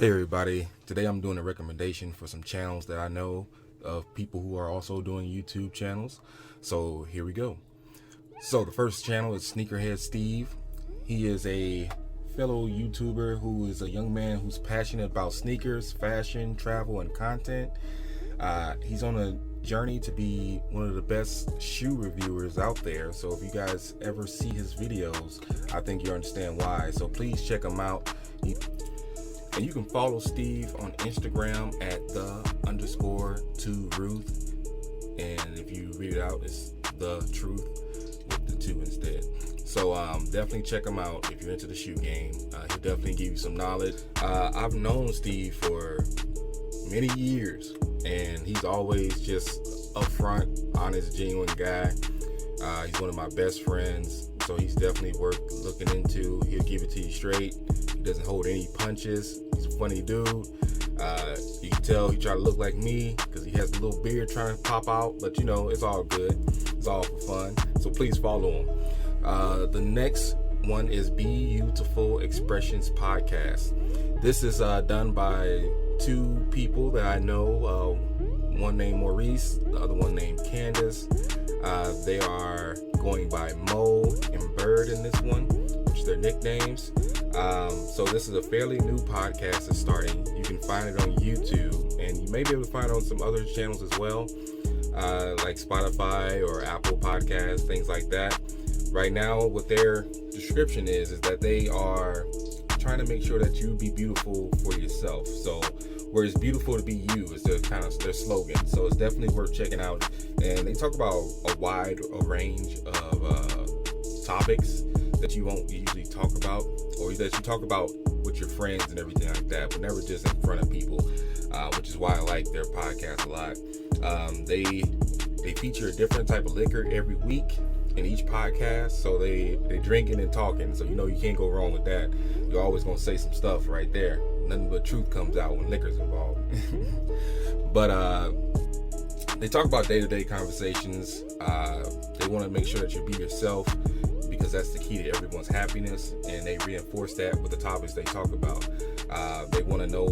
Hey everybody, today I'm doing a recommendation for some channels that I know of people who are also doing YouTube channels. So here we go. So the first channel is Sneakerhead Steve. He is a fellow YouTuber who is a young man who's passionate about sneakers, fashion, travel, and content. He's on a journey to be one of the best shoe reviewers out there. So if you guys ever see his videos, I think you understand why. So please check him out. And you can follow Steve on Instagram at _2Ruth. And if you read it out, it's the truth with the 2 instead. So definitely check him out if you're into the shoe game. He'll definitely give you some knowledge. I've known Steve for many years, and he's always just upfront, honest, genuine guy. He's one of my best friends, so he's definitely worth looking into. He'll give it to you straight. He doesn't hold any punches. He's a funny dude. You can tell he try to look like me because he has a little beard trying to pop out, but you know, it's all good. It's all for fun. So please follow him. The next one is Beautiful Expressions Podcast. This is done by 2 people that I know. One named Maurice, the other one named Candace. They are going by Mo and Bird in this one, which are their nicknames. So this is a fairly new podcast that's starting. You can find it on YouTube, and you may be able to find it on some other channels as well, like Spotify or Apple Podcasts, things like that. Right now, what their description is that they are trying to make sure that you be beautiful for yourself. So where it's beautiful to be you is their slogan. So it's definitely worth checking out. And they talk about a wide range of topics that you won't usually talk about, or that you talk about with your friends and everything like that, but never just in front of people, which is why I like their podcast a lot. They feature a different type of liquor every week in each podcast, so they drinking and talking, so you know you can't go wrong with that. You're always gonna say some stuff right there. Nothing but truth comes out when liquor's involved. But they talk about day-to-day conversations. They want to make sure that you be yourself, because that's the key to everyone's happiness, and they reinforce that with the topics they talk about. They want to know,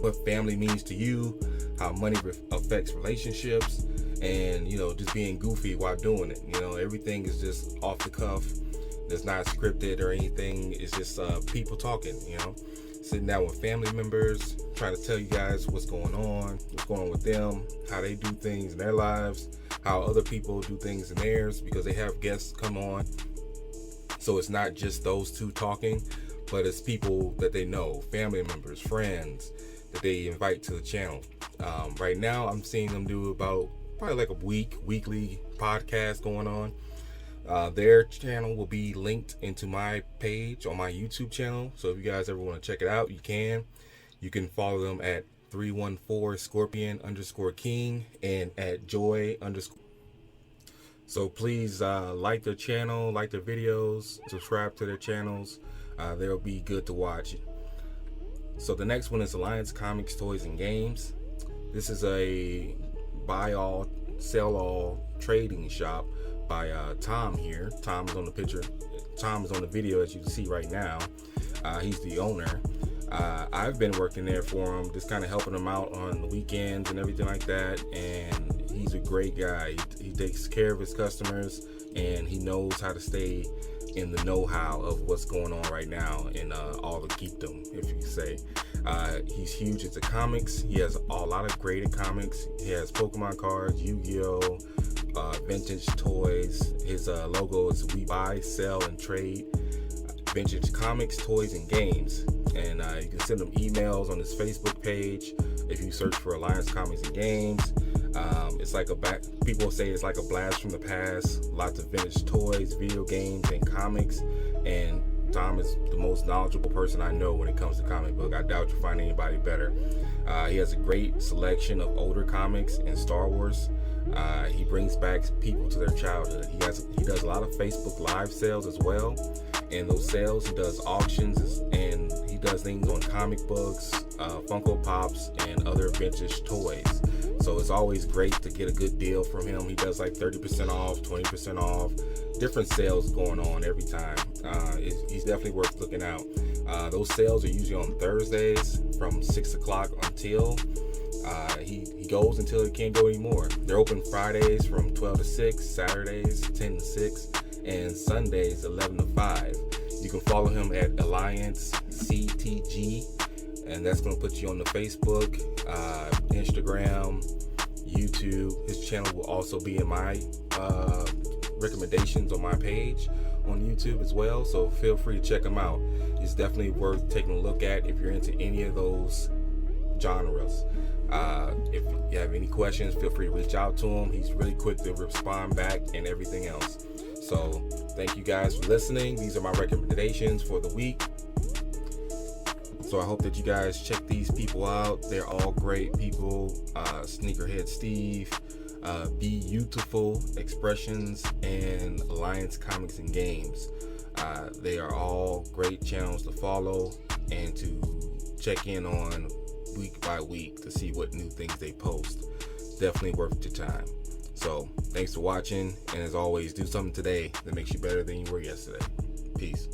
what family means to you, how money affects relationships, and just being goofy while doing it. Everything is just off the cuff. It's not scripted or anything. It's just people talking. Sitting down with family members, trying to tell you guys what's going on with them, how they do things in their lives, how other people do things in theirs, because they have guests come on. So it's not just those 2 talking, but it's people that they know, family members, friends, that they invite to the channel. Right now, I'm seeing them do about probably like a weekly podcast going on. Their channel will be linked into my page on my YouTube channel. So if you guys ever want to check it out, you can. You can follow them at 314scorpion_king and at joy_. So please like their channel, like their videos, subscribe to their channels. They'll be good to watch. So the next one is Alliance Comics, Toys, and Games. This is a buy all, sell all trading shop by Tom here. Tom is on the picture. Tom is on the video, as you can see right now. He's the owner. I've been working there for him, just kind of helping him out on the weekends and everything like that. And he's a great guy. He takes care of his customers, and he knows how to stay in the know-how of what's going on right now in all the geekdom, if you could say. He's huge into comics. He has a lot of graded comics. He has Pokemon cards, Yu-Gi-Oh, vintage toys. His logo is we buy, sell, and trade vintage comics, toys, and games. And you can send him emails on his Facebook page if you search for Alliance Comics and Games. It's like people say it's like a blast from the past. Lots of vintage toys, video games, and comics. And Tom is the most knowledgeable person I know when it comes to comic book. I doubt you'll find anybody better. He has a great selection of older comics and Star Wars. He brings back people to their childhood. He does a lot of Facebook live sales as well. And those sales, he does auctions, and he does things on comic books, Funko Pops, and other vintage toys. So it's always great to get a good deal from him. He does like 30% off, 20% off, different sales going on every time. He's definitely worth looking out. Those sales are usually on Thursdays from 6 o'clock until he goes until he can't go anymore. They're open Fridays from 12 to 6, Saturdays 10 to 6, and Sundays 11 to 5. You can follow him at Alliance CTG, and that's going to put you on the Facebook, Instagram, YouTube. His channel will also be in my recommendations on my page on YouTube as well, so feel free to check him out. It's definitely worth taking a look at if you're into any of those genres. If you have any questions, feel free to reach out to him. He's really quick to respond back and everything else. So thank you guys for listening. These are my recommendations for the week. So I hope that you guys check these people out. They're all great people. Sneakerhead Steve, Beautiful Expressions, and Alliance Comics and Games. They are all great channels to follow and to check in on week by week to see what new things they post. Definitely worth your time. So thanks for watching, and as always, do something today that makes you better than you were yesterday. Peace.